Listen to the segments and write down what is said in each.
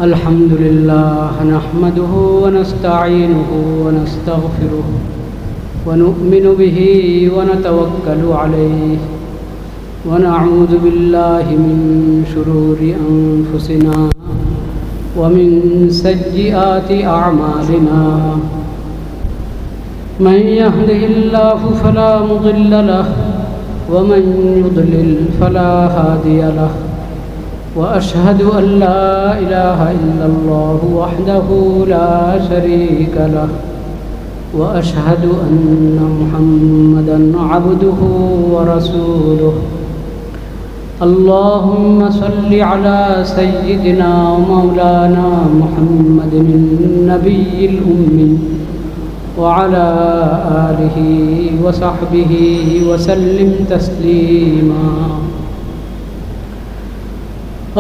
الحمد لله نحمده ونستعينه ونستغفره ونؤمن به ونتوكل عليه ونعوذ بالله من شرور أنفسنا ومن سيئات أعمالنا من يهده الله فلا مضل له ومن يضلل فلا هادي له وأشهد أن لا إله إلا الله وحده لا شريك له وأشهد أن محمدا عبده ورسوله اللهم صل على سيدنا ومولانا محمد النبي الأمي وعلى آله وصحبه وسلم تسليما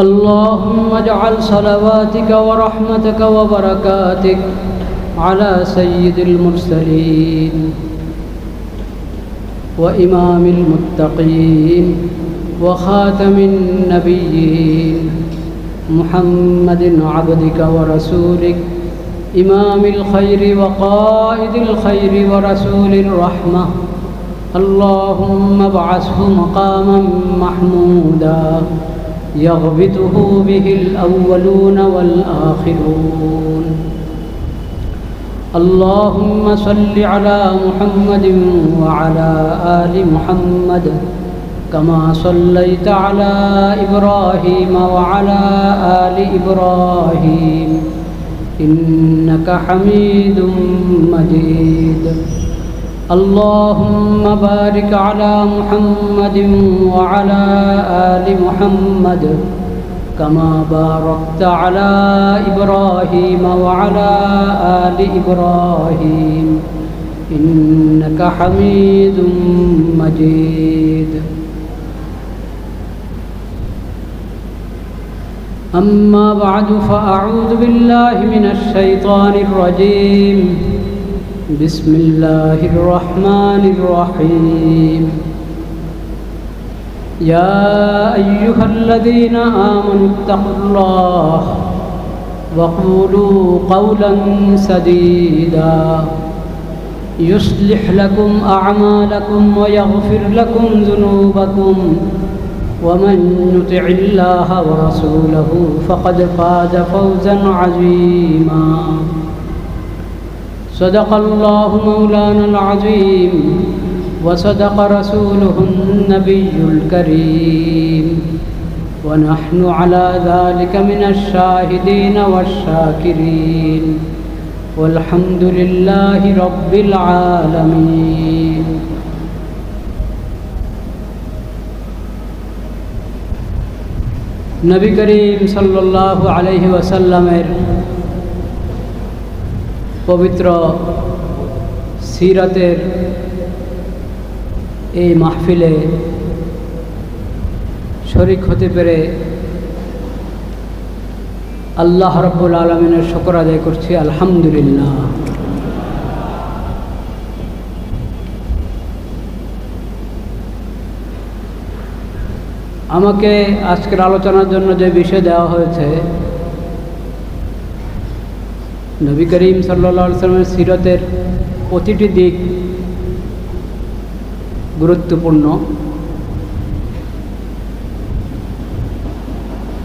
اللهم اجعل صلواتك ورحمتك وبركاتك على سيد المرسلين وإمام المتقين وخاتم النبيين محمد عبدك ورسولك إمام الخير وقائد الخير ورسول الرحمة اللهم ابعثه مقاما محمودا يغبطه به الأولون والآخرون اللهم صل على محمد وعلى آل محمد كما صليت على إبراهيم وعلى آل إبراهيم إنك حميد مجيد اللهم بارك على محمد وعلى آل محمد كما باركت على إبراهيم وعلى آل إبراهيم إنك حميد مجيد أما بعد فأعوذ بالله من الشيطان الرجيم بسم الله الرحمن الرحيم يا أيها الذين آمنوا اتقوا الله وقولوا قولا سديدا يصلح لكم أعمالكم ويغفر لكم ذنوبكم ومن يطع الله ورسوله فقد فاز فوزا عظيما صدق الله مولانا العظيم وصدق رسوله النبي الكريم ونحن على ذلك من الشاهدين والشاكرين والحمد لله رب العالمين নবী করিম সাল্লাল্লাহু আলাইহি ওয়াসাল্লামের পবিত্র সিরাতের এই মাহফিলে শরীক হতে পেরে আল্লাহ রাব্বুল আলামিনের শুকর আদায় করছি আলহামদুলিল্লাহ। আমাকে আজকের আলোচনার জন্য যে বিষয় দেওয়া হয়েছে নবী করিম সাল্লাল্লাহু আলাইহি ওয়াসাল্লামের সিরাতের প্রতিটি দিক গুরুত্বপূর্ণ।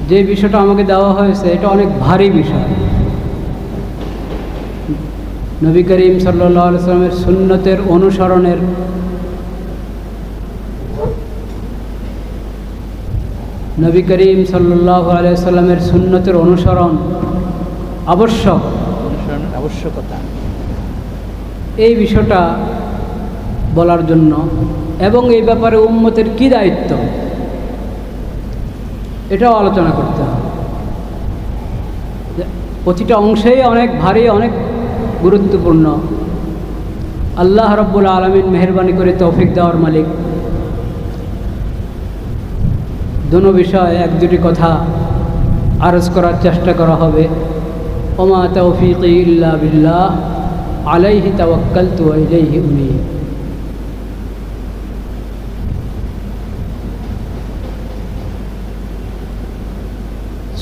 যে বিষয়টা আমাকে দেওয়া হয়েছে এটা অনেক ভারী বিষয়। নবী করিম সাল্লাল্লাহু আলাইহি ওয়াসাল্লামের সুন্নতের অনুসরণের নবী করিম সাল্লাল্লাহু আলাইহি ওয়াসাল্লামের সুন্নতের অনুসরণ আবশ্যকতা এই বিষয়টা বলার জন্য এবং এই ব্যাপারে উম্মতের কী দায়িত্ব এটাও আলোচনা করতে হবে। প্রতিটা অংশেই অনেক ভারী, অনেক গুরুত্বপূর্ণ। আল্লাহ রাব্বুল আলামিন মেহেরবানি করে তৌফিক দেওয়ার মালিক। দুটো বিষয় এক দুটি কথা আরজ করার চেষ্টা করা হবে। ওমা তৌফিকি ইল্লা বিল্লাহ আলাইহি তাওয়াক্কালতু ওয়া ইলাইহি উনীব।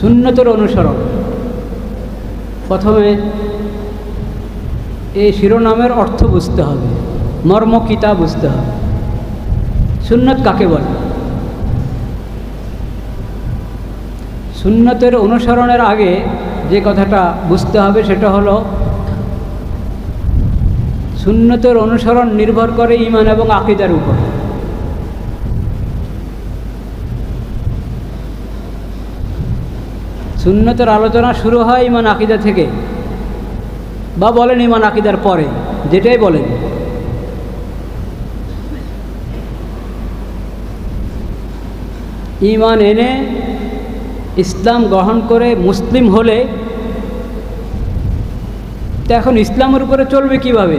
সুন্নতের অনুসরণ প্রথমে এই শিরোনামের অর্থ বুঝতে হবে, মর্ম কিতা বুঝতে হবে। সুন্নত কাকে বলে? সুন্নতের অনুসরণের আগে যে কথাটা বুঝতে হবে সেটা হলো সুন্নতের অনুসরণ নির্ভর করে ঈমান এবং আকীদার উপর। সুন্নতের আলোচনা শুরু হয় ঈমান আকীদা থেকে, বা বলেন ঈমান আকীদার পরে, যেটাই বলেন। ঈমান এনে ইসলাম গ্রহণ করে মুসলিম হলে তো এখন ইসলামের উপরে চলবে কিভাবে?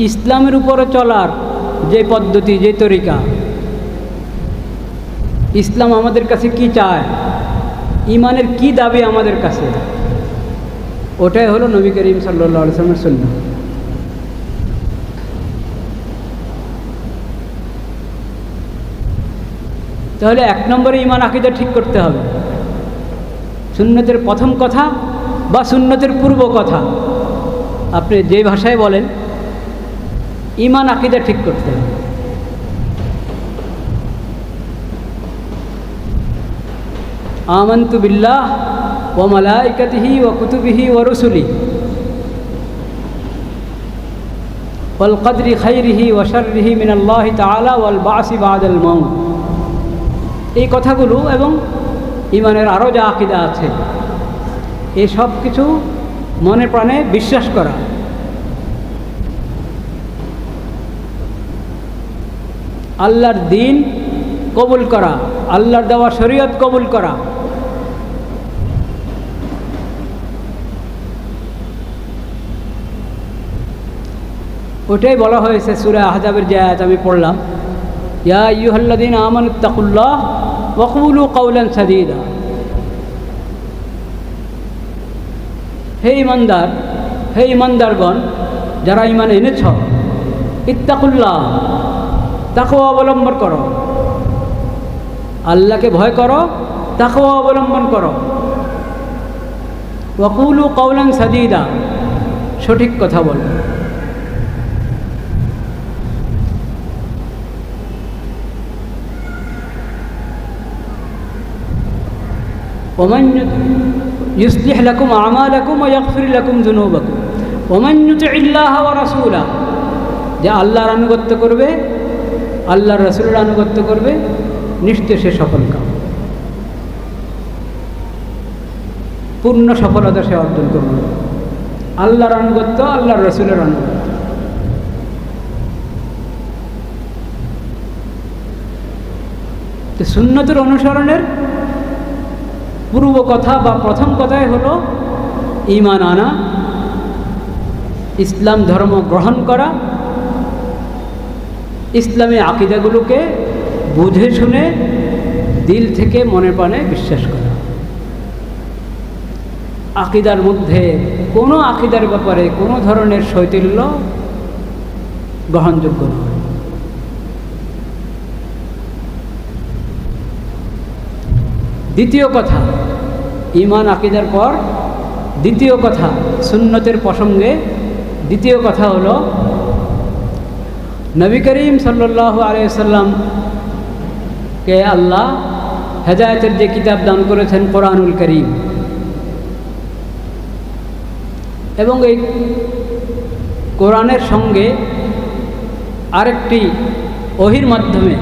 ইসলামের উপরে চলার যে পদ্ধতি, যে তরিকা, ইসলাম আমাদের কাছে কি চায়, ঈমানের কি দাবি আমাদের কাছে, ওটাই হলো নবী করিম সাল্লাল্লাহু আলাইহি ওয়াসাল্লামের সুন্নাহ। তাহলে এক নম্বরে ঈমান আকীদা ঠিক করতে হবে। সুন্নতের প্রথম কথা বা সুন্নতের পূর্ব কথা, আপনি যে ভাষায় বলেন, ঈমান আকীদা ঠিক করতে হবে। আমানতু বিল্লাহ ওয়া মালাইকাতিহি ওয়া কুতুবিহি ওয়া রুসুলিহি ওয়াল কদরি খাইরিহি ওয়া শাররিহি মিনাল্লাহি তাআলা ওয়াল বাসি বাদাল মাউত। এই কথাগুলো এবং ঈমানের আরও যা আকীদা আছে, এই সব কিছু মনে প্রাণে বিশ্বাস করা। আল্লাহর দ্বীন কবুল করা, আল্লাহর দেওয়া শরীয়ত কবুল করা। ওটাই বলা হয়েছে সূরা আহজাবের যে আয়াত আমি পড়লাম, ইয়া আইয়ুহাল্লাযীনা আমানুত্তাকুল্লাহ ওয়া কুলু কাওলান সাদীদা। হে ঈমানদার, হে ঈমানদারগণ, যারা ঈমান এনেছ, ইত্তাকুল্লাহ, তাকওয়া অবলম্বন করো, আল্লাহকে ভয় করো, তাকওয়া অবলম্বন করো। ওয়া কুলু কাওলান সাদীদা, সঠিক কথা বলো। ومن يصلح لكم أعمالكم ويغفر لكم ذنوبكم ومن يطع الله ورسوله, যে আল্লাহর আনুগত্য করবে, আল্লাহর রাসূলের আনুগত্য করবে, নিশ্চয় সে সফল কাম, পূর্ণ সফলতা সে অর্জন করবে। আল্লাহর আনুগত্য, আল্লাহর রাসূলের আনুগত্য। তো সুন্নতের অনুসরণের পূর্ব কথা বা প্রথম কথাই হলো ঈমান আনা, ইসলাম ধর্ম গ্রহণ করা, ইসলামী আকীদাগুলোকে বুঝে শুনে দিল থেকে মনে প্রাণে বিশ্বাস করা। আকীদার মধ্যে কোনো আকীদার ব্যাপারে কোনো ধরনের শৈথিল্য গ্রহণযোগ্য নয়। দ্বিতীয় কথা, ঈমান আকীদার পর দ্বিতীয় কথা, সুন্নতের প্রসঙ্গে দ্বিতীয় কথা হলো নবী করিম সাল্লাল্লাহু আলাইহি ওয়াসাল্লামকে আল্লাহ হেদায়েতের যে কিতাব দান করেছেন, কোরআনুল কারীম, এবং এই কোরআনের সঙ্গে আরেকটি ওহীর মাধ্যমে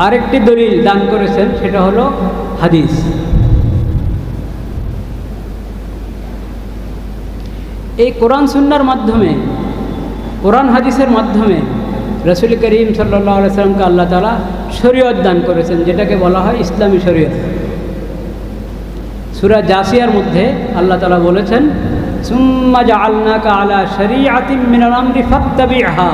আরেকটি দলিল দান করেছেন, সেটা হলো হাদিস। এই কোরআন সুন্নাহর মাধ্যমে, কোরআন হাদিসের মাধ্যমে রাসূল করিম সাল্লাল্লাহু আলাইহি ওয়াসাল্লামকে আল্লাহ তাআলা শরীয়ত দান করেছেন, যেটাকে বলা হয় ইসলামী শরীয়ত। সূরা জাসিয়ার মধ্যে আল্লাহ তাআলা বলেছেন, সুম্মা জাআলনাকা আলা শরীআতিন মিনাল আমরি ফাত্তাবি'হা।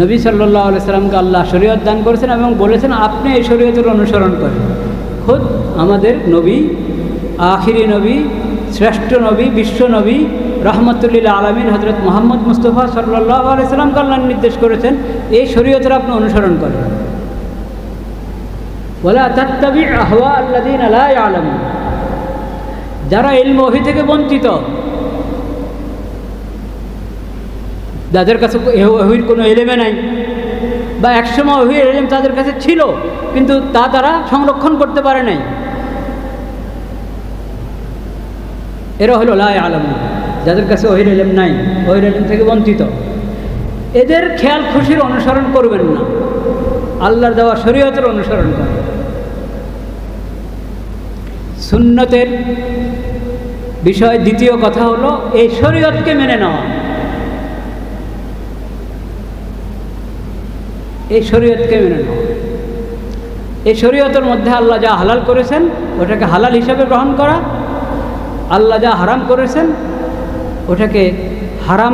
নবী সাল্লাল্লাহু আলাইহি সাল্লামকে আল্লাহ শরীয়ত দান করেছেন এবং বলেছেন আপনি এই শরীয়তের অনুসরণ করেন। খুদ আমাদের নবী, আখিরি নবী, শ্রেষ্ঠ নবী, বিশ্ব নবী রহমতুল্লিল আলমিন হজরত মোহাম্মদ মুস্তফা সাল্লাল্লাহু আলাইহি সাল্লামকে আল্লাহ নির্দেশ করেছেন এই শরীয়তের আপনি অনুসরণ করেন। ওয়ালা তাত্তাবি আহওয়া আল্লাযীনা লা ইয়ালামুন, যারা ইলম ওহী থেকে বঞ্চিত, যাদের কাছে ওহীর কোনো এলেমে নাই, বা একসময় ওহীর এলেম তাদের কাছে ছিল কিন্তু তারা সংরক্ষণ করতে পারে নাই, এরা হলো লা ইয়ালামুন, যাদের কাছে ওহীর এলেম নাই, ওহীর এলেম থেকে বঞ্চিত। এদের খেয়াল খুশির অনুসরণ করবেন না, আল্লাহর দেওয়া শরীয়তের অনুসরণ করেন। সুন্নতের বিষয় দ্বিতীয় কথা হলো এই শরীয়তকে মেনে নেওয়া। এই শরীয়তকে মেনে নেওয়া, এই শরীয়তের মধ্যে আল্লাহ যা হালাল করেছেন ওটাকে হালাল হিসাবে গ্রহণ করা, আল্লাহ যা হারাম করেছেন ওটাকে হারাম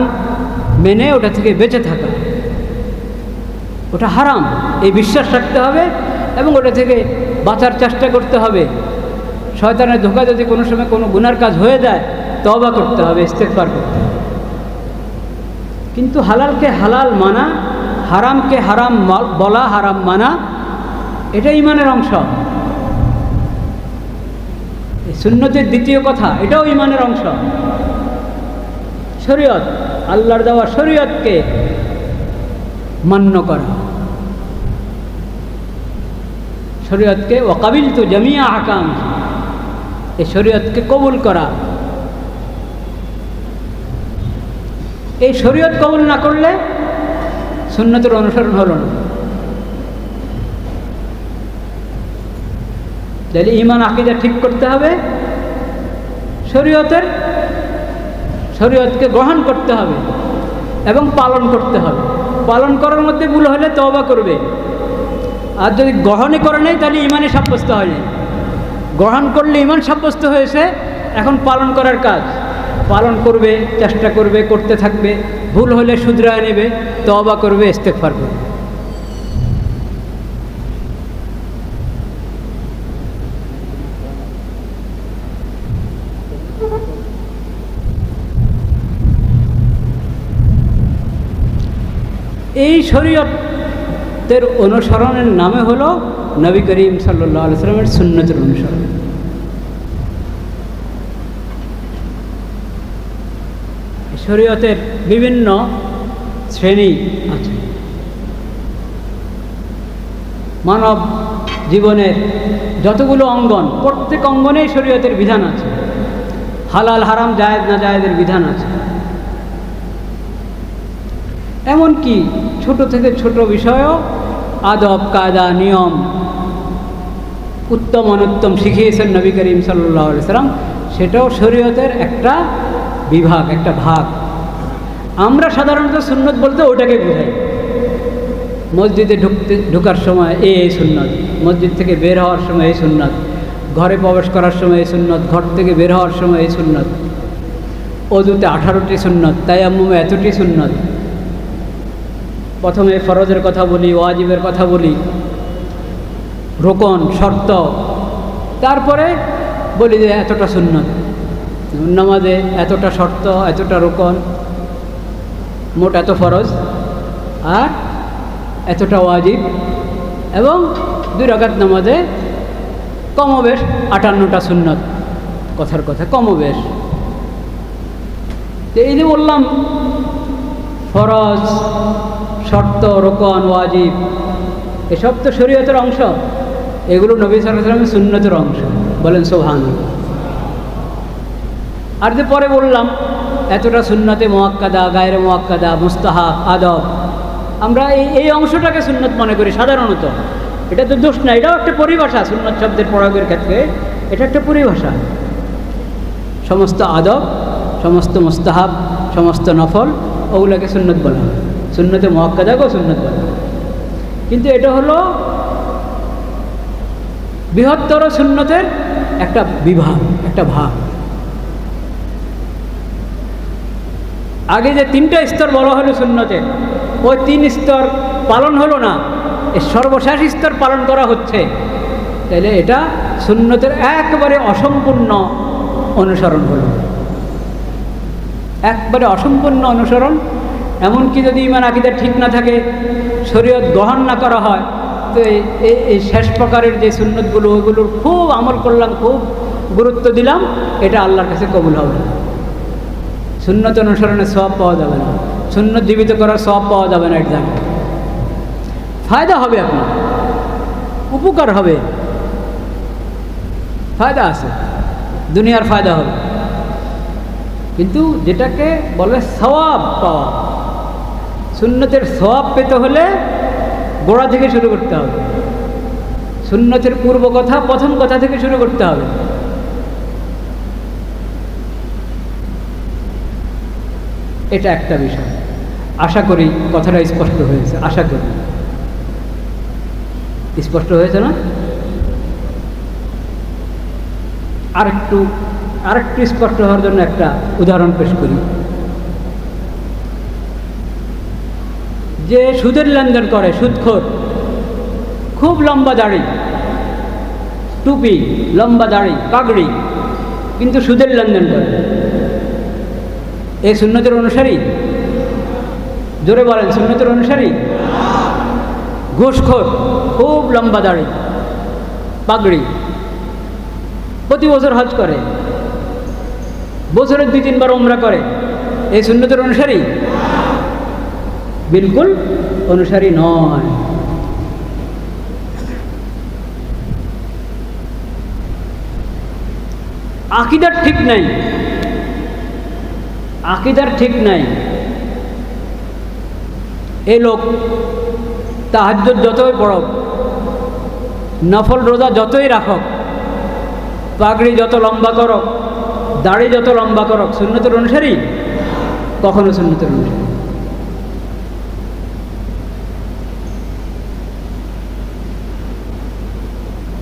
মেনে ওটা থেকে বেঁচে থাকা। ওটা হারাম এই বিশ্বাস রাখতে হবে এবং ওটা থেকে বাঁচার চেষ্টা করতে হবে। শয়তানের ধোঁকা যদি কোনো সময় কোনো গুনার কাজ হয়ে যায় তওবা করতে হবে, ইস্তেগফার করতে হবে। কিন্তু হালালকে হালাল মানা, হারামকে হারাম বলা, হারাম মানা, এটা ঈমানের অংশ। সুন্নতের দ্বিতীয় কথা, এটাও ঈমানের অংশ। শরীয়ত, আল্লাহর দেওয়া শরীয়তকে মান্য করা, শরীয়তকে ওয়াকাবিলতু জামিয়া আহকাম, এই শরীয়তকে কবুল করা। এই শরীয়ত কবুল না করলে সুন্নতের অনুসরণ হলো না। তাহলে ঈমান আকীদা ঠিক করতে হবে, শরীয়তকে গ্রহণ করতে হবে এবং পালন করতে হবে। পালন করার মধ্যে ভুল হলে তওবা করবে, আর যদি গ্রহণই করে নেই তাহলে ঈমানে সাব্যস্ত হয় নাই। গ্রহণ করলে ঈমান সাব্যস্ত হয়েছে, এখন পালন করার কাজ। পালন করবে, চেষ্টা করবে, করতে থাকবে, ভুল হলে শুধরায় নেবে, তওবা করবে, ইস্তেগফার করবে। এই শরীয়তের অনুসরণের নামে হলো নবী করিম সাল্লাল্লাহু আলাইহি ওয়াসাল্লামের সুন্নতের অনুসরণ। শরীয়তের বিভিন্ন শ্রেণী আছে। মানব জীবনের যতগুলো অঙ্গন, প্রত্যেক অঙ্গনেই শরীয়তের বিধান আছে। হালাল হারাম জায়েজ না জায়েজের বিধান আছে। এমনকি ছোট থেকে ছোট বিষয়ও আদব কায়দা নিয়ম উত্তম অনুত্তম শিখিয়েছেন নবী করিম সাল্লাল্লাহু আলাইহি ওয়াসাল্লাম, সেটাও শরীয়তের একটা বিভাগ, একটা ভাগ। আমরা সাধারণত সুন্নত বলতে ওটাকে বোঝাই। মসজিদে ঢোকার সময় এই সুন্নত, মসজিদ থেকে বের হওয়ার সময় এই সুন্নত, ঘরে প্রবেশ করার সময় এই সুন্নত, ঘর থেকে বের হওয়ার সময় এই সুন্নত, ওযুতে 18টি সুন্নত, তায়াম্মুমে এতটি সুন্নত। প্রথমে ফরজের কথা বলি, ওয়াজিবের কথা বলি, রোকন শর্ত, তারপরে বলি যে এতটা সুন্নত। নামাজে এতটা শর্ত, এতটা রোকন, মোট এত ফরজ আর এতটা ওয়াজিব, এবং 2 রাকাত নামাজে কমবেশ 58টা সুন্নত। কথার কথা কমবেশ। এই যে বললাম ফরজ, শর্ত, রোকন, ওয়াজিব, এসব তো শরীয়তের অংশ। এগুলো নবী সাল্লাল্লাহু আলাইহি ওয়াসাল্লামের সুন্নতের অংশ। বলেন সুবহানাল্লাহ। আর যে পরে বললাম এতটা সুন্নতে মুআক্কাদা, গায়রে মুআক্কাদা, মুস্তাহাব, আদব, আমরা এই অংশটাকে সুন্নত মনে করি সাধারণত। এটা তো দোষ না, এটাও একটা পরিভাষা। সুন্নত শব্দের প্রয়োগের ক্ষেত্রে এটা একটা পরিভাষা। সমস্ত আদব, সমস্ত মুস্তাহাব, সমস্ত নফল, ওগুলোকে সুন্নত বলা হয়। সুন্নতে মুআক্কাদাকেও সুন্নত বলা হয়। কিন্তু এটা হলো বৃহত্তর সুন্নতের একটা বিভাগ, একটা ভাগ। আগে যে 3টা স্তর বলা হলো সুন্নতের, ওই 3 স্তর পালন হলো না, এই সর্বশেষ স্তর পালন করা হচ্ছে। তাহলে এটা সুন্নতের একেবারে অসম্পূর্ণ অনুসরণ হলো। একবারে অসম্পূর্ণ অনুসরণ। এমনকি যদি ইমান আকীদা ঠিক না থাকে, শরীয়ত গ্রহণ না করা হয়, তো এই শেষ প্রকারের যে সুন্নতগুলো ওগুলোর খুব আমল করলাম, খুব গুরুত্ব দিলাম, এটা আল্লাহর কাছে কবুল হবে না। সুন্নত অনুসরণের সওয়াব পাওয়া যাবে না, সুন্নত জীবিত করার সওয়াব পাওয়া যাবে না। এটা জানেন, ফায়দা হবে, আপনার উপকার হবে, ফায়দা আছে, দুনিয়ার ফায়দা হবে। কিন্তু যেটাকে বলে সওয়াব পাওয়া, সুন্নতের সওয়াব পেতে হলে গোড়া থেকে শুরু করতে হবে। সুন্নতের পূর্ব কথা, প্রথম কথা থেকে শুরু করতে হবে। এটা একটা বিষয়। আশা করি কথাটা স্পষ্ট হয়েছে, আশা করি স্পষ্ট হয়েছে না? আরেকটু স্পষ্ট হওয়ার জন্য একটা উদাহরণ পেশ করি। যে সুদের লেনদেন করে, সুদখোর, খুব লম্বা দাড়ি, টুপি, লম্বা দাড়ি, পাগড়ি, কিন্তু সুদের লেনদেন করে, এই সুন্নতের অনুসারী? জোরে বলেন, সুন্নতের অনুসারী? ঘুষখোর, খুব লম্বা দাড়ি, পাগড়ি, প্রতি বছর হজ করে, বছরে 2-3 বার উমরা করে, এই সুন্নতের অনুসারী? বিলকুল অনুসারী নয়। আকীদার ঠিক নাই, আকীদার ঠিক নাই। এই লোক তাহাজ্জুদ যতই পড়ক, নফল রোজা যতই রাখক, পাগড়ি যত লম্বা করক, দাড়ি যত লম্বা করক, সুন্নতের অনুসারী? কখনো সুন্নতের অনুসারী।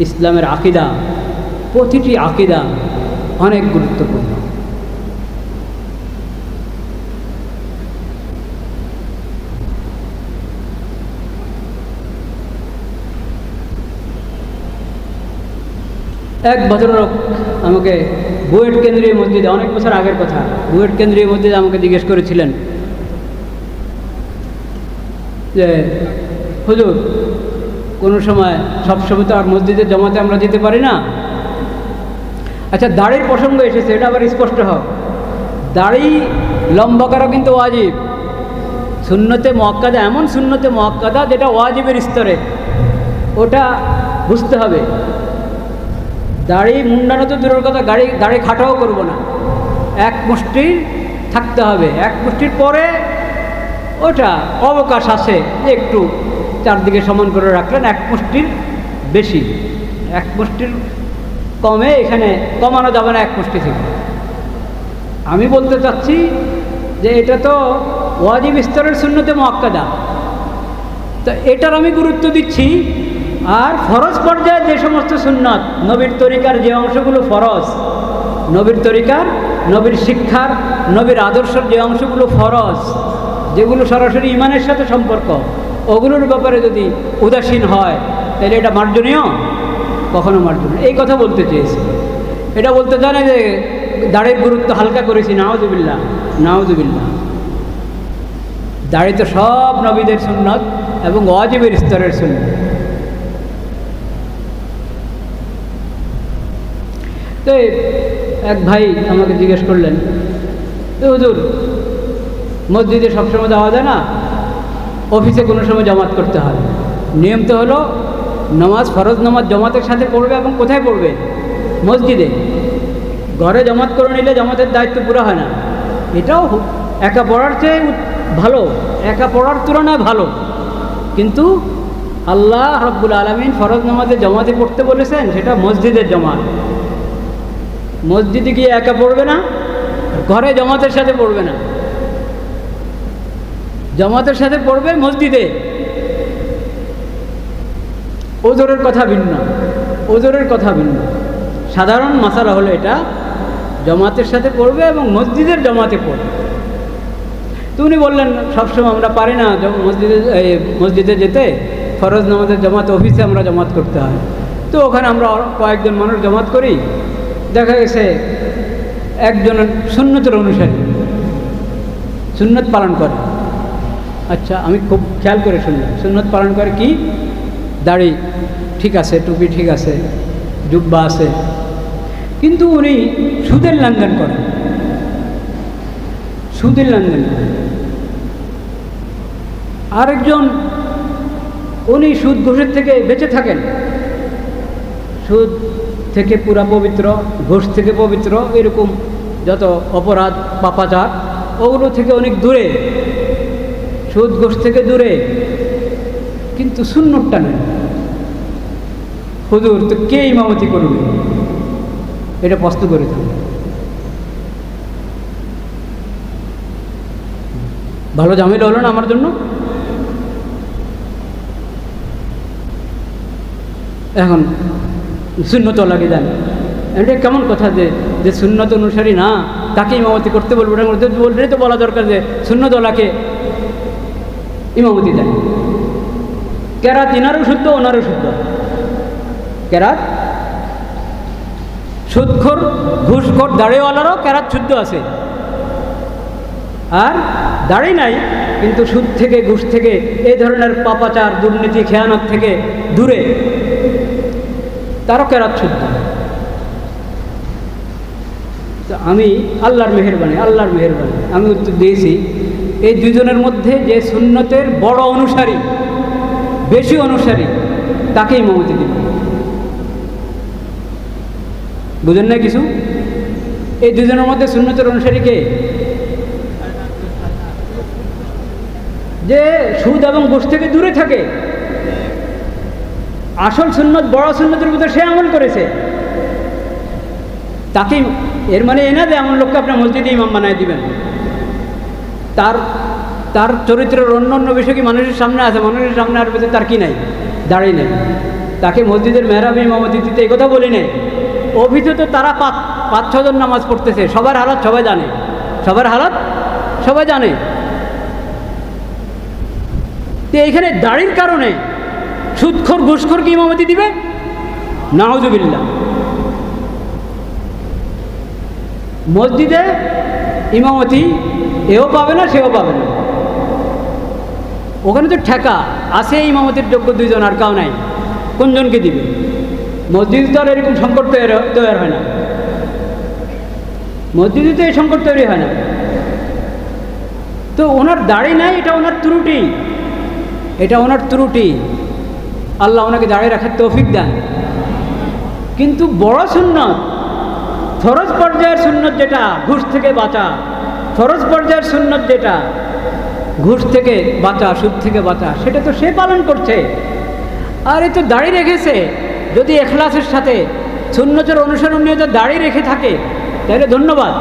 ইসলামের আকীদা, প্রতিটি আকীদা অনেক গুরুত্বপূর্ণ। এক ভদ্রলোক আমাকে বুয়েট কেন্দ্রীয় মসজিদে, অনেক বছর আগের কথা, বুয়েট কেন্দ্রীয় মসজিদে আমাকে জিজ্ঞেস করেছিলেন যে হুজুর, কোনো সময়, সবসময় তো আর মসজিদের জমাতে আমরা যেতে পারি না, আচ্ছা দাড়ির প্রসঙ্গ এসেছে, এটা আবার স্পষ্ট হোক। দাড়ি লম্বা করা কিন্তু ওয়াজিব, সুন্নতে মুআক্কাদা, এমন সুন্নতে মুআক্কাদা যেটা ওয়াজিবের স্তরে, ওটা বুঝতে হবে। দাড়ি মুন্ডানো তো দূরের কথা, দাড়ি খাটাও করবো না, এক মুষ্টির থাকতে হবে। এক মুষ্টির পরে ওটা অবকাশ আছে যে একটু চারদিকে সমান করে রাখলেন, এক মুষ্টির বেশি, এক মুষ্টির কমে এখানে কমানো যাবে না এক মুষ্টি থেকে। আমি বলতে চাচ্ছি যে এটা তো ওয়াজিব স্তরের সুন্নতে মুআক্কাদা, তো এটার আমি গুরুত্ব দিচ্ছি। আর ফরজ পর্যায়ে যে সমস্ত সুন্নত, নবীর তরিকার যে অংশগুলো ফরজ, নবীর তরিকার, নবীর শিক্ষার, নবীর আদর্শের যে অংশগুলো ফরজ, যেগুলো সরাসরি ইমানের সাথে সম্পর্ক, ওগুলোর ব্যাপারে যদি উদাসীন হয় তাহলে এটা মার্জনীয়? কখনো মার্জনীয়। এই কথা বলতে চেয়েছি। এটা বলতে জানে যে দাড়ির গুরুত্ব হালকা করেছি, নাউজুবিল্লাহ, নাউজুবিল্লাহ। দাড়ি তো সব নবীদের সুন্নত এবং ওয়াজিবের স্তরের সুন্নত। তো এক ভাই আমাকে জিজ্ঞেস করলেন, তো হুজুর, মসজিদে সবসময় যাওয়া যায় না, অফিসে কোনো সময় জামাত করতে হয়, নিয়ম তো হলো নামাজ, ফরজ নামাজ জামাতের সাথে পড়বে, এবং কোথায় পড়বে? মসজিদে। ঘরে জামাত করে নিলে জামাতের দায়িত্ব পুরো হয় না। এটাও একা পড়ার চেয়ে ভালো, একা পড়ার তুলনায় ভালো, কিন্তু আল্লাহ রাব্বুল আলামিন ফরজ নামাজে জামাতে পড়তে বলেছেন, সেটা মসজিদের জামাত। মসজিদে গিয়ে একা পড়বে না, ঘরে জামাতের সাথে পড়বে না, জামাতের সাথে পড়বে মসজিদে। ওজোরের কথা ভিন্ন, ওজোরের কথা ভিন্ন। সাধারণ মাসালা হলো এটা, জামাতের সাথে পড়বে এবং মসজিদের জামাতে পড়বে। তো উনি বললেন, সবসময় আমরা পারি না মসজিদে যেতে, ফরজ নামাজের জামাত অফিসে আমরা জামাত করতে হয়। তো ওখানে আমরা কয়েকজন মানুষ জামাত করি, দেখা গেছে একজন সুন্নতের অনুসারী, সুন্নত পালন করে। আচ্ছা, আমি খুব খেয়াল করে শুনলাম, সুন্নত পালন করে কি? দাড়ি ঠিক আছে, টুপি ঠিক আছে, জুব্বা আছে, কিন্তু উনি সুদের লেনদেন করেন, সুদের লেনদেন করেন। আরেকজন উনি সুদ ঘুষের থেকে বেঁচে থাকেন, সুদ থেকে পুরা পবিত্র, ঘুষ থেকে পবিত্র, এরকম যত অপরাধ পাপাচার ওগুলো থেকে অনেক দূরে, সুদ ঘুষ থেকে দূরে, কিন্তু সুন্নতটা নেই। হুজুর তো কে ইমামতি করবে, এটা প্রশ্ন করে থাকবে। ভালো ঝামেলা হলো না আমার জন্য? এখন সুন্নত লাগে জানি, এটা কেমন কথা যে সুন্নত অনুসারী না তাকে ইমামতি করতে বলবো? বললে তো বলা দরকার যে সুন্নতওয়ালাকে ইমামতি দেয়। কেরাত ইনারও শুদ্ধ, ওনারও শুদ্ধ। কেরাত সুদখোর ঘুষখোর দাড়িওয়ালারও কেরাত শুদ্ধ আছে, আর দাড়ি নাই কিন্তু সুদ থেকে ঘুষ থেকে এই ধরনের পাপাচার দুর্নীতি খেয়ানত থেকে দূরে, তারও কেরাত শুদ্ধ। তো আমি আল্লাহর মেহেরবানি আমি উত্তর দিয়েছি, এই দুজনের মধ্যে যে সুন্নতের বড় অনুসারী, বেশি অনুসারী, তাকেই ইমামতি দিব। বুঝেন না কিছু? এই দুজনের মধ্যে সুন্নতের অনুসারী কে? যে সুদ এবং ঘুষ থেকে দূরে থাকে, আসল সুন্নত, বড় সুন্নতের মধ্যে সে আমল করেছে, তাকেই। এর মানে এ না যে এমন লোককে আপনার মসজিদে ইমাম বানায় দিবেন। তার চরিত্রের অন্য অন্য বিষয় কি মানুষের সামনে আছে? মানুষের সামনে আর তার কি নাই? দাঁড়িয়ে নেই। তাকে মসজিদের মেহরাবে ইমামতি দিতে এই কথা বলি নেই। অভিযোগ তারা 5-6 জন নামাজ পড়তেছে, সবার হালাত সবাই জানে, সবার হালাত সবাই জানে। তো এইখানে দাড়ির কারণে সুদখোর ঘুষখোর কি ইমামতি দিবে? নাউজুবিল্লাহ। মসজিদে ইমামতি এও পাবে না, সেও পাবে না। ওখানে তো ঠেকা আছে, ইমামতির যোগ্য 2 জন, আর কাউ নাই, কোনজনকে দিবে? মসজিদে তো আর এরকম সংকট তৈরি হয় না, মসজিদে তো এই সংকট তৈরি হয় না। তো ওনার দাড়ি নাই, এটা ওনার ত্রুটি, এটা ওনার ত্রুটি। আল্লাহ ওনাকে দাঁড়িয়ে রাখার তৌফিক দেন। কিন্তু বড় সুন্নত, ফরজ পর্যায়ের সুন্নত যেটা ঘুষ থেকে বাঁচা, ফরজ পর্যায়ের সুন্নত যেটা ঘুষ থেকে বাঁচা, সুদ থেকে বাঁচা, সেটা তো সে পালন করছে। আর এ তো দাড়ি রেখেছে, যদি এখলাসের সাথে সুন্নতের অনুসরণ নিয়ে তো দাড়ি রেখে থাকে, তাহলে ধন্যবাদ,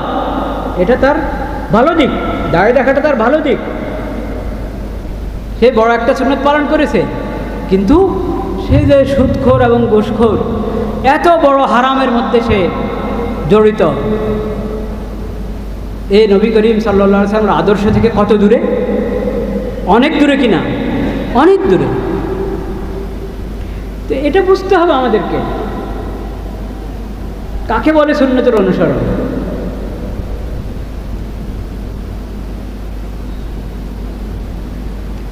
এটা তার ভালো দিক, দাড়ি রাখাটা তার ভালো দিক। সে বড় একটা সুন্নত পালন করেছে, কিন্তু সে যে সুদখোর এবং ঘুষখোর, এত বড় হারামের মধ্যে সে জড়িত, এই নবী করিম সাল্লাল্লাহু আলাইহি ওয়াসাল্লামের আদর্শ থেকে কত দূরে? অনেক দূরে কিনা? অনেক দূরে। তো এটা বুঝতে হবে আমাদেরকে, কাকে বলে সুন্নতের অনুসরণ।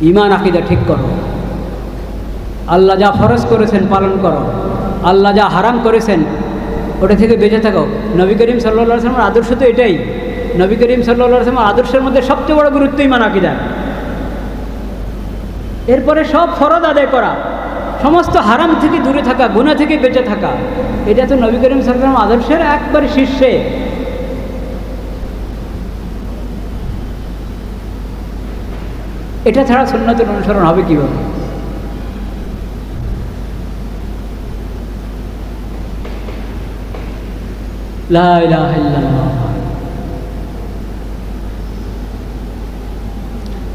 ঈমান আকীদা ঠিক করো, আল্লাহ যা ফরজ করেছেন পালন করো, আল্লাহ যা হারাম করেছেন ওটা থেকে বেঁচে থাকো। নবী করিম সাল্লাল্লাহু আলাইহি ওয়াসাল্লামের আদর্শ তো এটাই। নবী করিম সাল্লাল্লাহু আলাইহি ওয়াসাল্লামের আদর্শের মধ্যে সবচেয়ে বড় গুরুত্ব ঈমান আকীদা। এরপরে সব ফরজ আদায় করা, সমস্ত হারাম থেকে দূরে থাকা, গুনাহ থেকে বেঁচে থাকা, এটা তো নবী করিম সাল্লাল্লাহু আলাইহি ওয়াসাল্লামের আদর্শের একবারে শীর্ষে। এটা ছাড়া সুন্নতের অনুসরণ হবে কীভাবে? লা ইলাহা ইল্লাল্লাহ।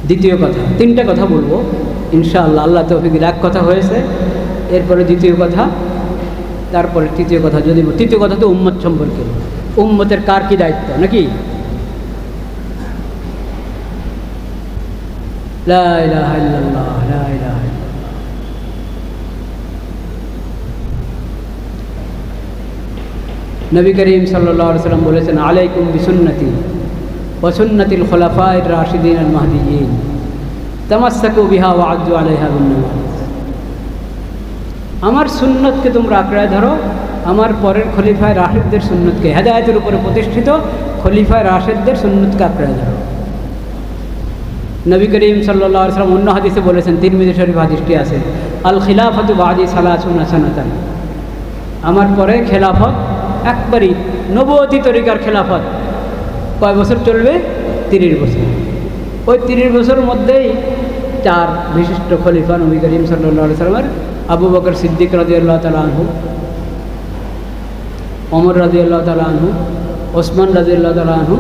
দ্বিতীয় কথা, 3টা কথা বলবো ইনশাআল্লাহ, আল্লাহ তৌফিক দিলে। এক কথা হয়েছে, এরপরে দ্বিতীয় কথা, তারপরে তৃতীয় কথা। যদি তৃতীয় কথা তো উম্মত সম্পর্কে, উম্মতের কার কি দায়িত্ব নাকি? লা ইলাহা ইল্লাল্লাহ, লা ইলাহা ইল্লাল্লাহ। নবী করিম সাল্লাল্লাহু আলাইহি ওয়াসাল্লাম বলেছেন, আলাইকুম বিসুন্নতি ওয়া সুন্নাতিল খুলাফায়ে রাশিদিন আল মাহদিয়িন তামাসসাকু বিহা ওয়া আযু আলাইহা বিন-নাওয়াজিজ। আমার সুন্নতকে তোমরা আঁকড়ায় ধরো, আমার পরের খলিফায় রাশিদদের সুন্নতকে, হেদায়েতের উপরে প্রতিষ্ঠিত খলিফায় রাশিদদের সুন্নতকে আঁকড়ায় ধরো। নবী করিম সাল্লাল্লাহু আলাইহি ওয়াসাল্লাম অন্য হাদিসে বলেছেন, তিরমিজি শরীফ হাদিসটি আছে, আল খিলাফাতু বাদি সালাসুনা সানাতান, আমার পরে খেলাফত একবারই নবুয়তি তরিকার খেলাফত কয় বছর চলবে? 30 বছর। ওই 30 বছরের মধ্যেই 4 বিশিষ্ট খলিফা নবী করিম সাল্লাল্লাহু আলাইহি ওয়াসাল্লামের, আবু বকর সিদ্দিক রাদিয়াল্লাহু তাআলা আনহু, ওমর রাদিয়াল্লাহু তাআলা আনহু, ওসমান রাদিয়াল্লাহু তাআলা আনহু,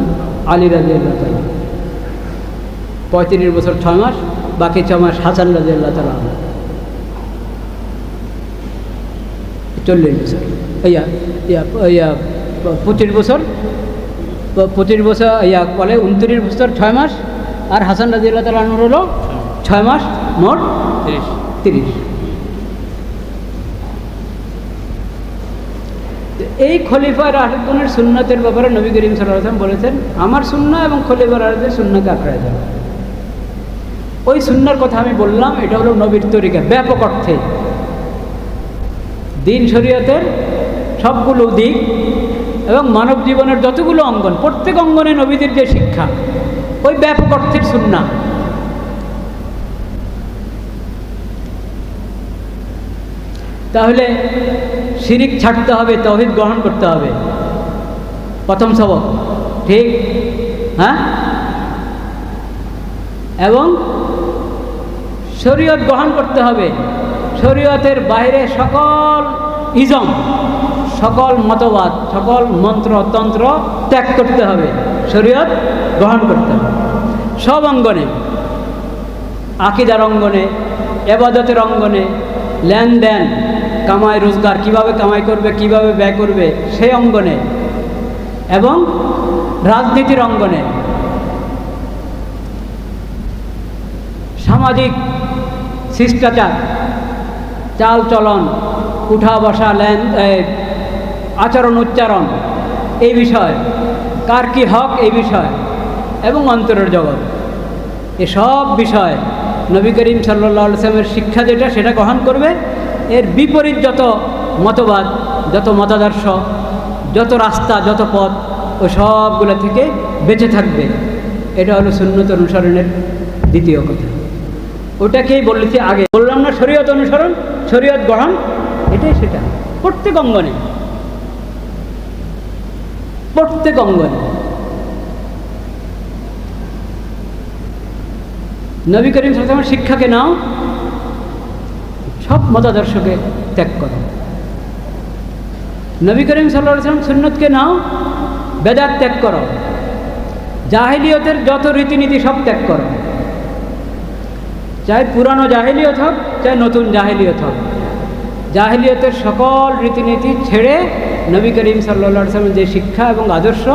আলী রাদিয়াল্লাহু তাআলা। 35 বছর 6 মাস, বাকি 6 মাস হাসান রাদিয়াল্লাহু তাআলা আনহু। 40 বছর, 25 বছর, 25 বছর বলে 29 বছর 6 মাস, আর হাসান রাদিয়াল্লাহু তাআলা আনহুর হলো 6 মাস, মোট 30। এই খলিফা রাশিদগণের সুন্নতের ব্যাপারে নবী করিম সাল্লাল্লাহু আলাইহি ওয়াসাল্লাম বলেছেন, আমার সুন্নাহ এবং খলিফা রাশিদের সুন্নাহকে আঁকড়ায় ধরো। ওই সুন্নাহর কথা আমি বললাম, এটা হলো নবীর তরিকা ব্যাপক অর্থে। দিন শরীয়তের সবগুলো দিক এবং মানব জীবনের যতগুলো অঙ্গন, প্রত্যেক অঙ্গনে নবীদের যে শিক্ষা, ওই ব্যাপক অর্থের সুন্নাহ। তাহলে শিরিক ছাড়তে হবে, তাওহীদ গ্রহণ করতে হবে, প্রথম সবক, ঠিক? হ্যাঁ। এবং শরীয়ত গ্রহণ করতে হবে, শরীয়তের বাইরে সকল ইজম, সকল মতবাদ, সকল মন্ত্র তন্ত্র ত্যাগ করতে হবে, শরীয়ত গ্রহণ করতে হবে সব অঙ্গনে, আকীদার অঙ্গনে, ইবাদতের অঙ্গনে, লেনদেন, কামাই রোজগার, কিভাবে কামাই করবে, কিভাবে ব্যয় করবে সেই অঙ্গনে, এবং রাজনীতির অঙ্গনে, সামাজিক শিষ্টাচার, চাল চলন, উঠা বসা, আচরণ উচ্চারণ, এই বিষয়, কার কি হক এই বিষয়, এবং অন্তরের জগৎ, এসব বিষয় নবী করিম সাল্লাল্লাহু আলাইহি ওয়াসাল্লামের শিক্ষা যেটা, সেটা গ্রহণ করবে। এর বিপরীত যত মতবাদ, যত মতাদর্শ, যত রাস্তা, যত পথ, ওই সবগুলো থেকে বেঁচে থাকবে। এটা হলো সুন্নত অনুসরণের দ্বিতীয় কথা। ওটাকেই বলেছি আগে, বললাম না শরীয়ত অনুসরণ, শরীয়ত গ্রহণ, এটাই সেটা প্রত্যেক অঙ্গনে, প্রত্যেক অঙ্গনে। নবী করিম সাল্লাল্লাহু আলাইহি ওয়াসাল্লামের শিক্ষাকে নাও, সব মতাদর্শকে ত্যাগ করো। নবী করিম সাল্লাল্লাহু আলাইহি ওয়াসাল্লাম সুন্নতকে নাও, বেদাত ত্যাগ করো, জাহিলিয়তের যত রীতিনীতি সব ত্যাগ করো, চাই পুরানো জাহিলিয়ত হোক, চাই নতুন জাহিলিয়ত হোক, জাহিলিয়তের সকল রীতিনীতি ছেড়ে নবী করিম সাল্লাল্লাহু আলাইহি ওয়াসাল্লামের যে শিক্ষা এবং আদর্শ,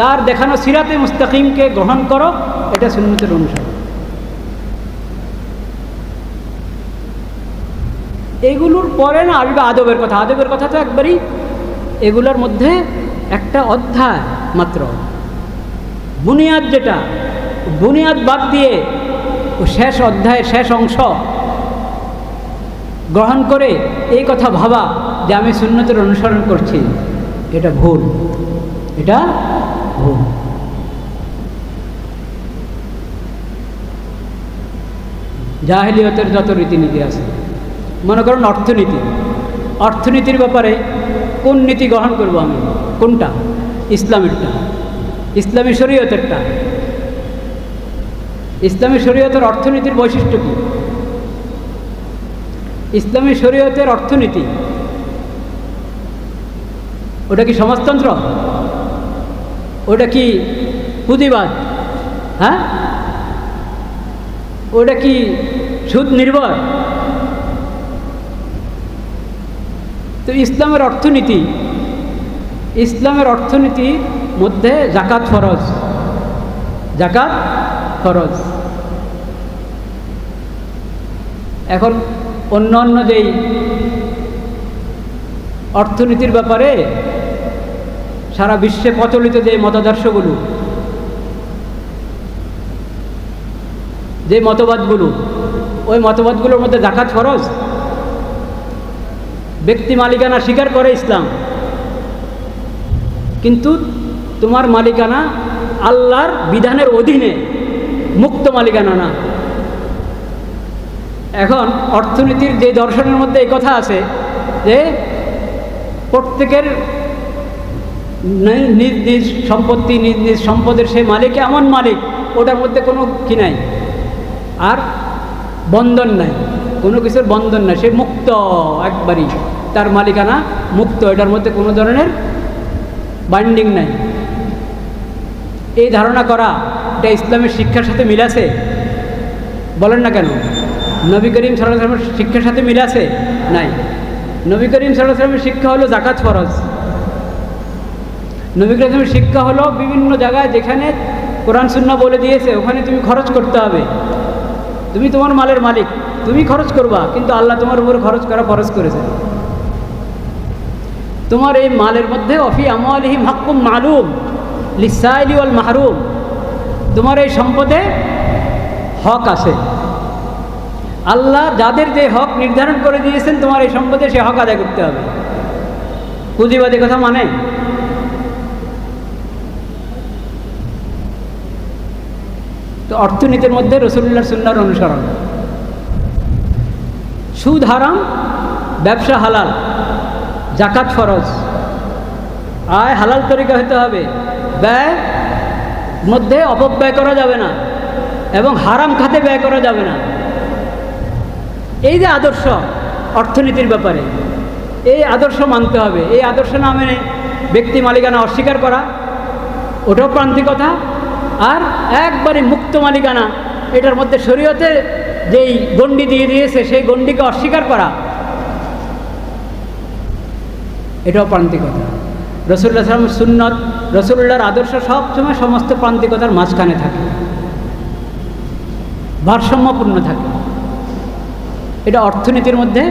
তার দেখানো সিরাতে মুস্তাকিমকে গ্রহণ করো, এটা সুন্নতের অনুসরণ। এগুলোর পরে না আসবে আদবের কথা। আদবের কথা তো একবারই এগুলোর মধ্যে একটা অধ্যায় মাত্র, বুনিয়াদ, যেটা বুনিয়াদ বাদ দিয়ে ও শেষ অধ্যায়ের শেষ অংশ গ্রহণ করে এই কথা ভাবা যে আমি সুন্নতের অনুসরণ করছি, এটা ভুল, এটা ভুল। জাহিলিয়তের যত রীতিনীতি আছে, মনে করুন অর্থনীতি, অর্থনীতির ব্যাপারে কোন নীতি গ্রহণ করব আমি? কোনটা? ইসলামেরটা, ইসলামী শরীয়তেরটা। ইসলামী শরীয়তের অর্থনীতির বৈশিষ্ট্য কী? ইসলামী শরীয়তের অর্থনীতি, ওটা কি সমাজতন্ত্র? ওটা কি পুঁজিবাদ? হ্যাঁ, ওটা কি সুদ নির্ভর? তো ইসলামের অর্থনীতি, ইসলামের অর্থনীতির মধ্যে জাকাত ফরজ, জাকাত ফরজ। এখন অন্যান্য যেই অর্থনীতির ব্যাপারে সারা বিশ্বে প্রচলিত যে মতাদর্শগুলো, যে মতবাদগুলো, ওই মতবাদগুলোর মধ্যে যাকাত ফরজ। ব্যক্তি মালিকানা স্বীকার করে ইসলাম, কিন্তু তোমার মালিকানা আল্লাহর বিধানের অধীনে, মুক্ত মালিকানা না। এখন অর্থনীতির যে দর্শনের মধ্যে এই কথা আছে যে প্রত্যেকের নিজ নিজ সম্পত্তি, নিজ নিজ সম্পদের সে মালিক, এমন মালিক ওটার মধ্যে কোনো কি নাই, আর বন্ধন নাই, কোনো কিছুর বন্ধন নাই, সে মুক্ত একবারই, তার মালিকানা মুক্ত, এটার মধ্যে কোনো ধরনের বাইন্ডিং নাই। এই ধারণা করা এটা ইসলামের শিক্ষার সাথে মিল আছে? বলেন না কেন? নবী করিম সাল্লাল্লাহু আলাইহি ওয়াসাল্লামের শিক্ষার সাথে মিল আছে? নাই। নবী করিম সাল্লাল্লাহু আলাইহি ওয়াসাল্লামের শিক্ষা হলো যাকাত ফরজ। নবী করিম সাল্লাল্লাহু আলাইহি ওয়াসাল্লামের শিক্ষা হলো বিভিন্ন জায়গায় যেখানে কোরআন সুন্নাহ বলে দিয়েছে ওখানে তুমি খরচ করতে হবে। তুমি তোমার মালের মালিক, তুমি খরচ করবা, কিন্তু আল্লাহ তোমার উপরে খরচ করা ফরজ করেছে। তোমার এই মালের মধ্যে অফি আমওয়ালিহিম হাক্কুম মালুম লিসাইলি ওয়াল মাহরুম, তোমার এই সম্পদে হক আছে। আল্লাহ যাদের যে হক নির্ধারণ করে দিয়েছেন তোমার এই সম্পদে, সে হক আদায় করতে হবে। পুঁজিবাদী কথা মানে? তো অর্থনীতির মধ্যে রাসূলুল্লাহর সুন্নাহর অনুসরণ। সুদ হারাম, ব্যবসা হালাল, যাকাত ফরজ, আয় হালাল তরিকা হতে হবে, ব্যয় মধ্যে অপব্যয় করা যাবে না এবং হারাম খাতে ব্যয় করা যাবে না। এই যে আদর্শ অর্থনীতির ব্যাপারে, এই আদর্শ মানতে হবে। এই আদর্শ না মেনে ব্যক্তি মালিকানা অস্বীকার করা, ওটাও প্রান্তিকতা। আর একবারে মুক্ত মালিকানা, এটার মধ্যে শরীয়তে যেই গণ্ডি দিয়ে দিয়েছে সেই গণ্ডিকে অস্বীকার করা, এটাও প্রান্তিকতা। রাসূলুল্লাহ সাল্লাল্লাহু আলাইহি ওয়াসাল্লামের সুন্নত, রাসূলুল্লাহর আদর্শ সবসময় সমস্ত প্রান্তিকতার মাঝখানে থাকে, ভারসাম্যপূর্ণ থাকে। এটা অর্থনীতির মধ্যে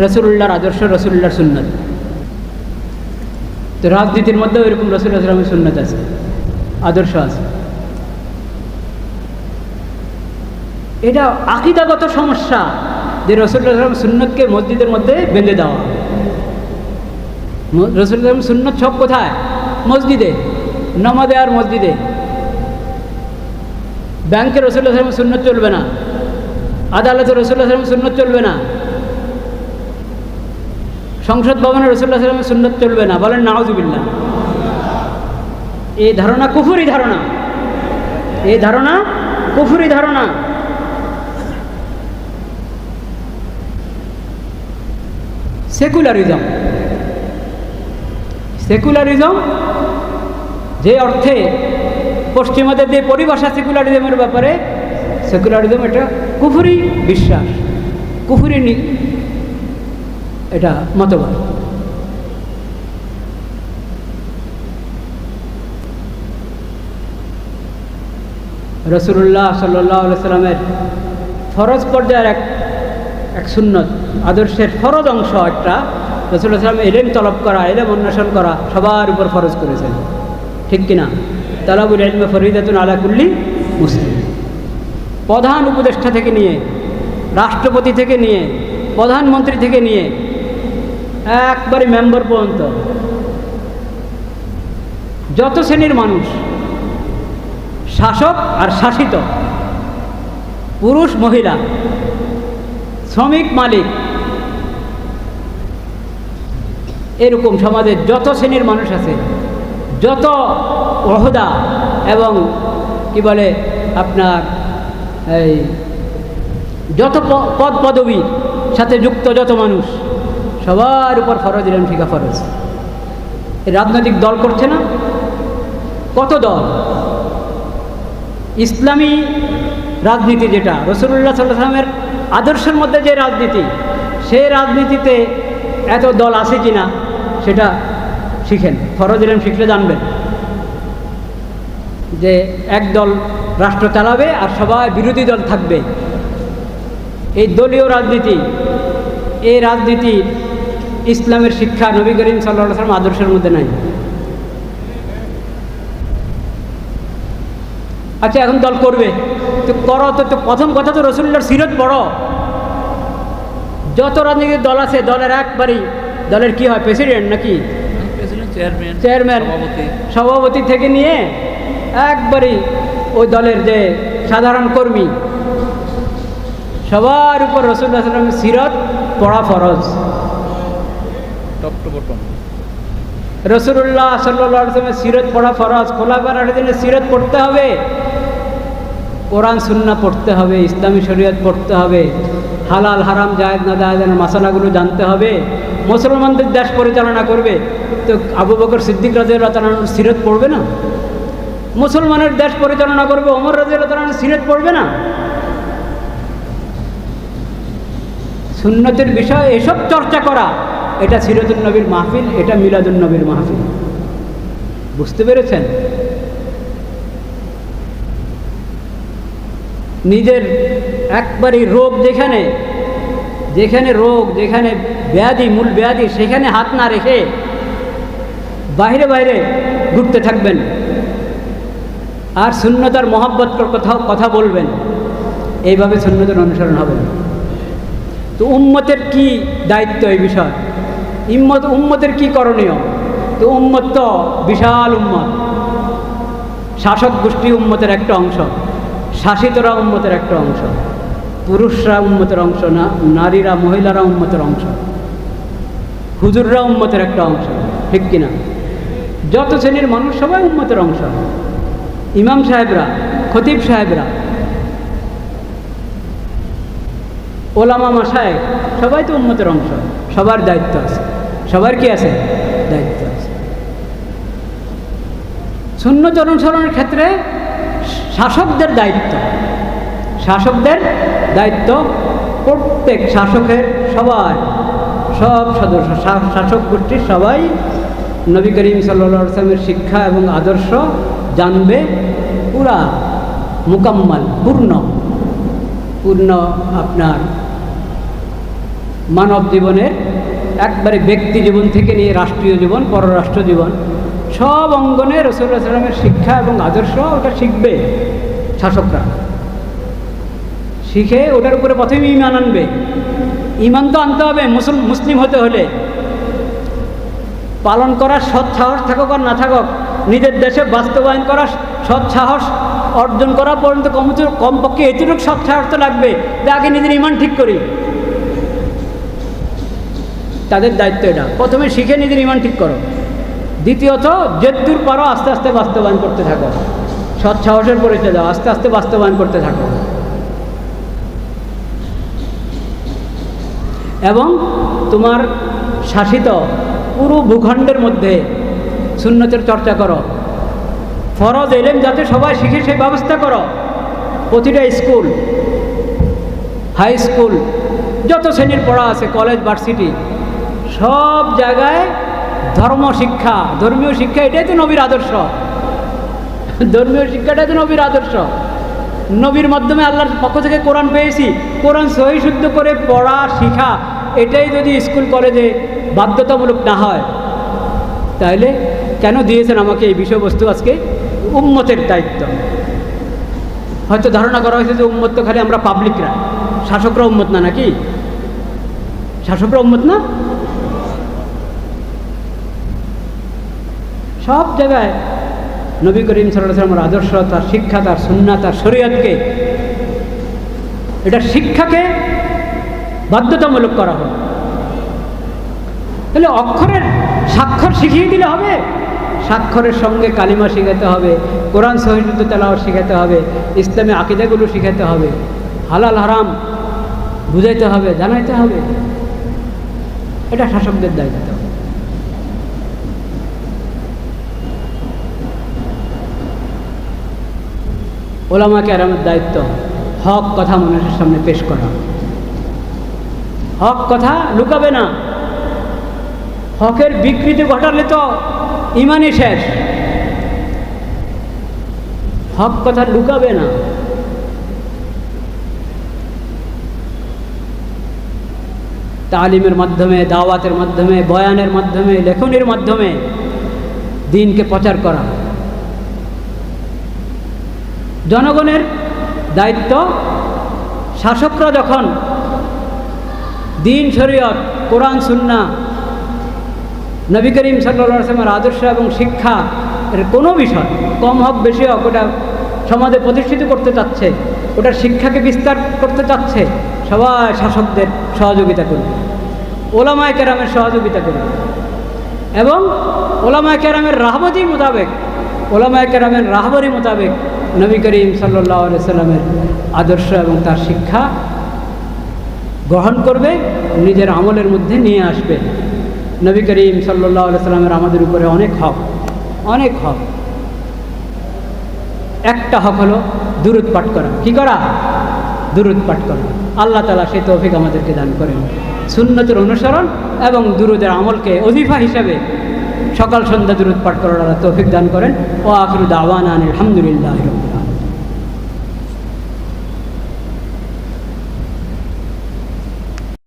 রাসূলুল্লাহর আদর্শ, রাসূলুল্লাহর সুন্নত। তো রাজনীতির মধ্যেও এরকম রাসূলুল্লাহ সাল্লাল্লাহু আলাইহি ওয়াসাল্লামের সুন্নত আছে, আদর্শ আছে। এটা আকীদাগত সমস্যা যে রাসূলুল্লাহ সাল্লাল্লাহু আলাইহি ওয়াসাল্লামের সুন্নতকে মসজিদের মধ্যে বেঁধে দেওয়া। রাসূলুল্লাহ সাল্লাল্লাহু আলাইহি ওয়াসাল্লামের সুন্নত সব কোথায়? মসজিদে, নামাজে আর মসজিদে। ব্যাংকে রাসূলুল্লাহ সাল্লাল্লাহু আলাইহি ওয়াসাল্লামের সুন্নত চলবে না, আদালতে রাসূলুল্লাহ সাল্লাল্লাহু আলাইহি ওয়াসাল্লামের সুন্নত চলবে না, সংসদ ভবনে রাসূলুল্লাহ সাল্লাল্লাহু আলাইহি ওয়াসাল্লামের সুন্নত চলবে না। বলেন নাউযুবিল্লাহ। এই ধারণা কুফরি ধারণা, এই ধারণা কুফরি ধারণা। সেকুলারিজম, সেকুলারিজম যে অর্থে পশ্চিমাদের যে পরিভাষা সেকুলারিজমের ব্যাপারে, সেকুলারিজম এটা কুফরি বিশ্বাস, কুফরি এটা মতবাদ। রাসূলুল্লাহ সাল্লাল্লাহু আলাইহি ওয়াসাল্লামের ফরজ পর্যায়ের এক সুন্নত, আদর্শের ফরজ অংশ একটা, রাসূলুল্লাহ সাল্লাল্লাহু আলাইহি ওয়াসাল্লাম ইলম তলব করা, ইলম অন্বেষণ করা সবার উপর ফরজ করেছেন, ঠিক কিনা? তালাবুল ইলমি ফরিদাতুন আলা কুল্লি মুসলিম। প্রধান উপদেষ্টা থেকে নিয়ে, রাষ্ট্রপতি থেকে নিয়ে, প্রধানমন্ত্রী থেকে নিয়ে একবারে মেম্বার পর্যন্ত যত শ্রেণীর মানুষ, শাসক আর শাসিত, পুরুষ মহিলা, শ্রমিক মালিক, এরকম সমাজের যত শ্রেণীর মানুষ আছে, যত ওহদা এবং কি বলে আপনার এই যত পদ পদবীর সাথে যুক্ত যত মানুষ, সবার উপর ফরজ ইলম শিখা ফরজ। এই রাজনৈতিক দল করছে না? কত দল? ইসলামী রাজনীতি যেটা রাসূলুল্লাহ সাল্লাল্লাহু আলাইহি ওয়াসাল্লামের আদর্শের মধ্যে যে রাজনীতি, সেই রাজনীতিতে এত দল আছে কি না সেটা শিখেন। ফরজ ইলম শিখলে জানবেন যে এক দল রাষ্ট্র চালাবে আর সবাই বিরোধী দল থাকবে। এই দলীয় রাজনীতি, এই রাজনীতি ইসলামের শিক্ষা নবী করিম সাল্লাল্লাহু আলাইহি ওয়াসাল্লাম আদর্শের মধ্যে নাই। আচ্ছা, এখন দল করবে, তো করো, তো প্রথম কথা তো রসুল্লাহর সিরত পড়ো। যত রাজনৈতিক দল আছে, দলের একবারই, দলের কি হয়, প্রেসিডেন্ট নাকি চেয়ারম্যান, সভাপতি থেকে নিয়ে একবারই ওই দলের যে সাধারণ কর্মী, সবার উপর রাসূলুল্লাহ সাল্লাল্লাহু আলাইহি ওয়াসাল্লামের সিরত পড়া ফরজ। রাসূলুল্লাহ সাল্লাল্লাহু আলাইহি ওয়াসাল্লামের সিরত পড়া ফরজ। খোলাফায়ে রাশিদিনের সিরত পড়তে হবে, কোরআন সুন্নাহ পড়তে হবে, ইসলামী শরীয়ত পড়তে হবে, হালাল হারাম জায়েজ না জায়েজের মাসালাগুলো জানতে হবে। মুসলমানদের দেশ পরিচালনা করবে তো আবু বকর সিদ্দিক রাদিয়াল্লাহু তাআলার সিরত পড়বে না? মুসলমানের দেশ পরিচালনা করবে ওমর রাদিয়াল্লাহু তাআলার সিরত পড়বে না? সুন্নতের বিষয় এসব চর্চা করা, এটা সিরাতুন নবীর মাহফিল, এটা মিলাদুন নবীর মাহফিল। বুঝতে পেরেছেন? নিজের একবারই রোগ যেখানে যেখানে রোগ, যেখানে ব্যাধি, মূল ব্যাধি, সেখানে হাত না রেখে বাইরে বাইরে ঘুরতে থাকবেন আর সুন্নতার মহব্বতের কথা বলবেন। এইভাবে সুন্নতের অনুসরণ হবে না। তো উম্মতের কি দায়িত্ব এই বিষয়? উম্মতের কি করণীয়? তো উম্মত তো বিশাল উম্মত, শাসক গোষ্ঠী উম্মতের একটা অংশ, শাসিতরা উম্মতের একটা অংশ, পুরুষরা উম্মতের অংশ না, নারীরা মহিলারা উম্মতের অংশ, হুজুররা উম্মতের একটা অংশ, ঠিক কিনা? যত শ্রেণীর মানুষ সবাই উম্মতের অংশ। ইমাম সাহেবরা, খতিব সাহেবরা, ওলামা মাশায়েখ সবাই তো উম্মতের অংশ। সবার দায়িত্ব আছে, সবার কি আছে? দায়িত্ব আছে। সুন্নত অনুসরণের ক্ষেত্রে শাসকদের দায়িত্ব, শাসকদের দায়িত্ব, প্রত্যেক শাসকের সবাই, সব সদস্য, শাসক গোষ্ঠীর সবাই নবী করিম সাল্লাল্লাহু আলাইহি ওয়াসাল্লামের শিক্ষা এবং আদর্শ জানবে, পুরা মুকাম্মাল, পূর্ণ আপনার মানব জীবনের একবারে ব্যক্তি জীবন থেকে নিয়ে রাষ্ট্রীয় জীবন, পররাষ্ট্র জীবন, সব অঙ্গনে রাসূলুল্লাহ সাল্লাল্লাহু আলাইহি ওয়াসাল্লামের শিক্ষা এবং আদর্শ ওটা শিখবে শাসকরা। শিখে ওটার উপরে প্রথমে ঈমান আনবে। ঈমান তো আনতে হবে মুসলিম হতে হলে। পালন করার সৎ সাহস থাকুক আর না থাকুক, নিজের দেশে বাস্তবায়ন করার সৎ সাহস অর্জন করা পর্যন্ত কমপক্ষে এতটুকু সৎ সাহস তো লাগবে যে আগে নিজের ঈমান ঠিক করি। তাদের দায়িত্ব এটা। প্রথমে শিখে নিজের ঈমান ঠিক করো, দ্বিতীয়ত যেদূর পারো আস্তে আস্তে বাস্তবায়ন করতে থাকো, সৎ সাহসের পরিচয় দাও, আস্তে আস্তে বাস্তবায়ন করতে থাকো। এবং তোমার শাসিত পুরো ভূখণ্ডের মধ্যে সুন্নতের চর্চা করো। ফরজ এলেম যাতে সবাই শিখে সেই ব্যবস্থা করো। প্রতিটা স্কুল, হাই স্কুল, যত শ্রেণীর পড়া আছে, কলেজ, ভার্সিটি, সব জায়গায় ধর্মশিক্ষা, ধর্মীয় শিক্ষা, এটাই তো নবীর আদর্শ। ধর্মীয় শিক্ষাটাই তো নবীর আদর্শ। নবীর মাধ্যমে আল্লাহর পক্ষ থেকে কোরআন পেয়েছি, কোরআন সহি শুদ্ধ করে পড়া শিখা, এটাই যদি স্কুল কলেজে বাধ্যতামূলক না হয়, তাহলে কেন দিয়েছেন আমাকে এই বিষয়বস্তু? আজকে উম্মতের দায়িত্ব। হয়তো ধারণা করা হয়েছে যে উম্মত তো খালি আমরা পাবলিকরা, শাসকরা উম্মত না, নাকি? শাসকরা উম্মত না? সব জায়গায় নবী করিম সাল্লাল্লাহু আলাইহি ওয়াসাল্লামের আদর্শ, তার শিক্ষা, তার সুন্নাহ, তার শরীয়তকে, এটা শিক্ষাকে বাধ্যতামূলক করা হয়। তাহলে অক্ষরের স্বাক্ষর শিখিয়ে দিলে হবে? স্বাক্ষরের সঙ্গে কালিমা শিখাতে হবে, কোরআন সহিহ শুদ্ধ তেলাওয়াত শিখাতে হবে, ইসলামী আকীদাগুলো শিখাতে হবে, হালাল হারাম বুঝাইতে হবে, জানাইতে হবে। এটা শাসকদের দায়িত্ব। ওলামা কেরামের দায়িত্ব হক কথা মানুষের সামনে পেশ করা। হক কথা লুকাবে না। হকের বিকৃতি ঘটালে তো ইমানই শেষ। হক কথা লুকাবে না। তালিমের মাধ্যমে, দাওয়াতের মাধ্যমে, বয়ানের মাধ্যমে, লেখনের মাধ্যমে দ্বীনকে প্রচার করা। জনগণের দায়িত্ব শাসকরা যখন দিন শরীয়ত কোরআন সুন্নাহ নবী করিম সাল্লাল্লাহু আলাইহি ওয়াসাল্লামের আদর্শ এবং শিক্ষা এর কোনো বিষয় কম হোক বেশি হোক ওটা সমাজে প্রতিষ্ঠিত করতে চাচ্ছে, ওটার শিক্ষাকে বিস্তার করতে চাচ্ছে, সবাই শাসকদের সহযোগিতা করবে, ওলামায়ে কেরামের সহযোগিতা করবে এবং ওলামায়ে কেরামের রাহবরি মোতাবেক নবী করিম সাল্লাল্লাহু আলাইহি ওয়াসাল্লামের আদর্শ এবং তার শিক্ষা গ্রহণ করবে, নিজের আমলের মধ্যে নিয়ে আসবে। নবী করিম সাল্লাল্লাহু আলাইহি ওয়াসাল্লামের আমাদের উপরে অনেক হক। একটা হক হলো দুরূদ পাঠ করা। কি করা? দুরূদ পাঠ করা। আল্লাহ তাআলা সেই তৌফিক আমাদেরকে দান করেন। সুন্নতের অনুসরণ এবং দুরূদের আমলকে ওজিফা হিসাবে সকাল সন্ধ্যা দুরূদ পাঠ করার তৌফিক দান করেন। ও আখিরু দাওয়ানা আলহামদুলিল্লাহি রাব্বিল আলামিন।